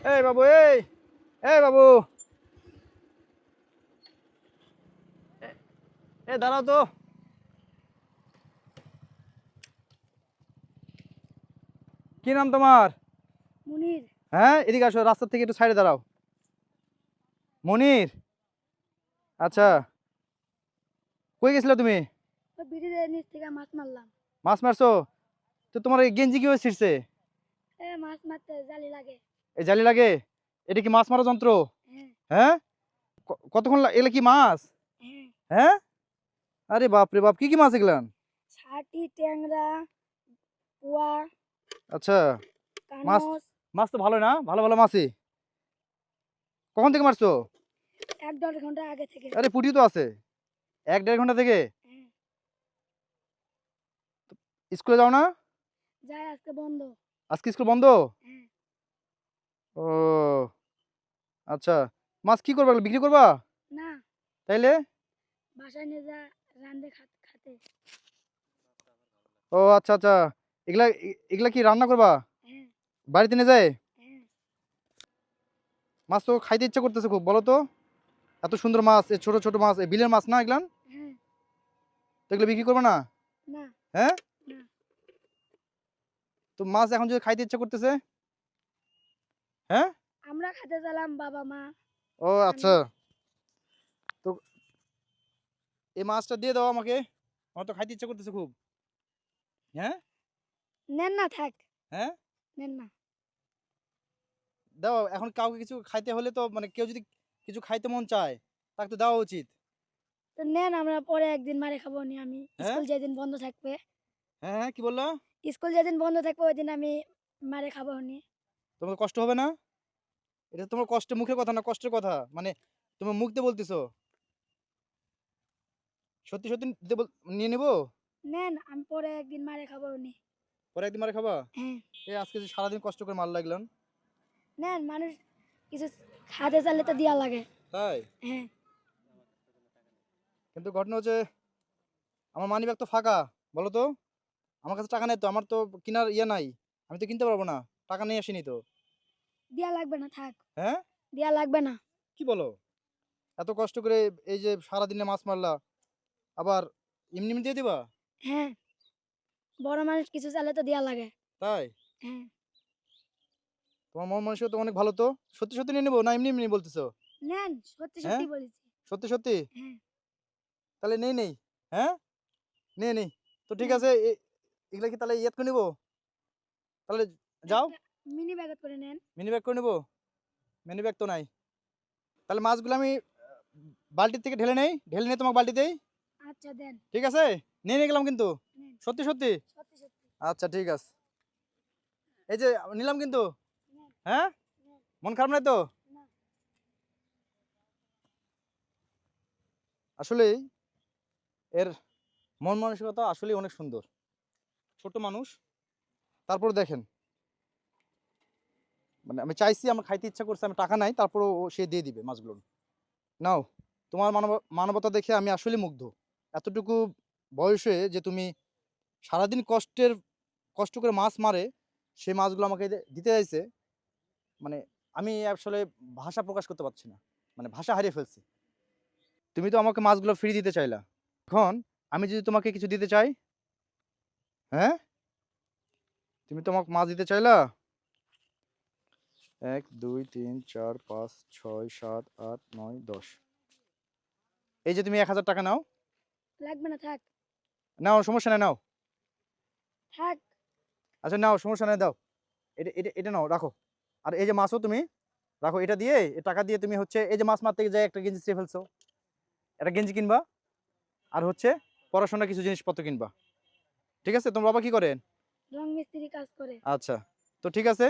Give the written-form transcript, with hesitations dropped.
এই বাবু, এই বাবু, দাঁড়াও তো। কি নাম তোমার? মুনির। হ্যাঁ, এদিকে আসো, রাস্তা থেকে একটু সাইডে দাঁড়াও। মনির, আচ্ছা, কই গেছিলে তুমি? ওই ব্রিজের নিচ থেকে মাছ মারলাম। মাছ মারছো? তো তোমার এই গেঞ্জি কিভাবে ছিঁড়ছে? মাছ মারতে জালি লাগে। এই জালি লাগে? এটা কি মাছ মারা যন্ত্র? হ্যাঁ। হ্যাঁ, কতক্ষণ এগুলা কি মাছ? হ্যাঁ। হ্যাঁ, আরে বাপ রে বাপ, কি কি মাছ এগুলান? ছাটি, ট্যাংরা, পোয়া, আচ্ছা, মাছ কানস। মাছ তো ভালো না, ভালো ভালো মাছই। কখন থেকে মারছো? 1-1.5 ঘন্টা আগে থেকে। আরে পুঁটি তো আছে। 1-1.5 ঘন্টা থেকে? হ্যাঁ। স্কুলে যাও না? যাই, আজকে বন্ধ। আজকে স্কুল বন্ধ? হ্যাঁ। ও আচ্ছা, মাছ কি করবা, বিক্রি করবা? না, তাইলে? বাসায় নিয়ে যা রান্ধে খাতে। ও আচ্ছা আচ্ছা, এগুলা এগুলা কি রান্না করবা হ্যাঁ। বাড়িতে নিয়ে যায়? হ্যাঁ। মাছ তো খাইতে ইচ্ছা করতেছে খুব, বলো তো। এত সুন্দর মাছ, এই ছোট ছোট মাছ, এই বিলের মাছ না এগুলান? হ্যাঁ। তো এগুলো বিক্রি করবে না? না। হ্যাঁ, না, তো মাছ এখন যদি খাইতে ইচ্ছা করতেছে? হ্যাঁ। আমরা খাতে গেলাম, বাবা মা। ও আমি। আচ্ছা, তো এই মাছটা দিয়ে দাও আমাকে, আমার তো খাইতে ইচ্ছা করতেছে খুব। হ্যাঁ। নেন না, থাক। হ্যাঁ, নেন না। দাও। এখন কাউকে কিছু খাইতে হলে তো মানে কেউ যদি কিছু খাইতে মন চায়, তাকে তো দেওয়া উচিত। তো নেন, আমরা পরে একদিন মারে খাবো নি। আমি হ্যাঁ, স্কুল যেদিন বন্ধ থাকবে, হ্যাঁ, হ্যাঁ, কি বললো? স্কুল যেদিন বন্ধ থাকবে ওই দিন আমি মারে খাবো নি। তোমার কষ্ট হবে না? এটা তোমার কষ্টের মুখের কথা না, কষ্টের কথা মানে তোমার মুখ দিয়ে বলতেছো। সত্যি সত্যি নিয়ে নিবো? নেন, আমি পরে একদিন মারে খাবো নি। পরে একদিন মারে খাবা? হ্যাঁ। এই আজকে যে সারাদিন কষ্ট করে মার লাগলাম। নেন, মানুষ কিছু খাতে চাইলে তো দেওয়া লাগে। তাই? হ্যাঁ। কিন্তু ঘটনা হচ্ছে, আমার মানি ব্যাগ তো ফাঁকা, বলো তো। আমার কাছে টাকা নেই তো, আমার তো কেনার ইয়ে নাই, আমি তো কিনতে পারবো না, টাকা নিয়ে আসিনি তো। দেওয়া লাগবে না, থাক। হ্যাঁ, দেওয়া লাগবে না। কি বলো? এত কষ্ট করে এই যে সারাদিনে মাছ মারলা, আবার এমনি এমনি দিয়ে দিবা? হ্যাঁ, বড় মানুষ কিছু চাইলে তো দেওয়া লাগে। তাই? হ্যাঁ। তোমার মন মানসিকতা তো অনেক ভালো তো। সত্যি সত্যি নিয়ে নেবো না এমনি এমনি বলতেছো? নেন, সত্যি হ্যাঁ, সত্যি বলেছি। সত্যি সত্যি? হ্যাঁ। তাহলে নেই নেই। হ্যাঁ, নিয়ে নেই। তো ঠিক নেন, আছে, এগুলা কি তাহলে ইয়ে করে নিবো? তাহলে যাও, একটা মিনি ব্যাগত করে নেন। মিনি ব্যাগ করে নেবো। মিনি ব্যাগ তো নাই। তাহলে মাছগুলো আমি বালতির থেকে ঢেলে নেই, ঢেলে নিয়ে তোমাকে বালতি দেই। আচ্ছা, দেন। ঠিক আছে, নিয়ে গেলাম কিন্তু। নেন, সত্যি সত্যি? সত্যি সত্যি। আচ্ছা ঠিক আছে, এই যে নিলাম কিন্তু। নেন। হ্যাঁ, নেন। মন খারাপ নাই তো? না। আসলেই এর মন মানসিকতা আসলেই অনেক সুন্দর। ছোট মানুষ, তারপর দেখেন, মানে আমি চাইছি, আমার খাইতে ইচ্ছা করছে, আমি টাকা নাই, তারপরও সে দিয়ে দিবে মাছগুলো। নাও, তোমার মানবতা দেখে আমি আসলে মুগ্ধ। এতটুকু বয়সে যে তুমি সারাদিন কষ্ট করে মাছ মারে, সেই মাছগুলো আমাকে দিতে চাইছে, মানে আমি আসলে ভাষা প্রকাশ করতে পারছি না, মানে ভাষা হারিয়ে ফেলছি। তুমি তো আমাকে মাছগুলো ফ্রি দিতে চাইলা, এখন আমি যদি তোমাকে কিছু দিতে চাই? হ্যাঁ, তুমি তো আমাকে মাছ দিতে চাইলা। 1 2 3 4 5 6 7 8 9 10, এই যে তুমি 1000 টাকা নাও। লাগবে না, থাক। নাও, সমস্যা নাই, নাও। থাক। আচ্ছা নাও, সমস্যা নাই, দাও। এটা এটা এটা নাও, রাখো। আর এই যে মাছও তুমি রাখো, এটা দিয়ে, এই টাকা দিয়ে তুমি হচ্ছে এই যে মাছ মারতে গিয়ে একটা গেঞ্জি ছিঁড়ে ফেলছো, একটা গেঞ্জি কিনবা। আর হচ্ছে পড়াশোনার কিছু জিনিসপত্র কিনবা। ঠিক আছে? তোমার বাবা কি করেন? রং মিস্ত্রি কাজ করে। আচ্ছা, তো ঠিক আছে।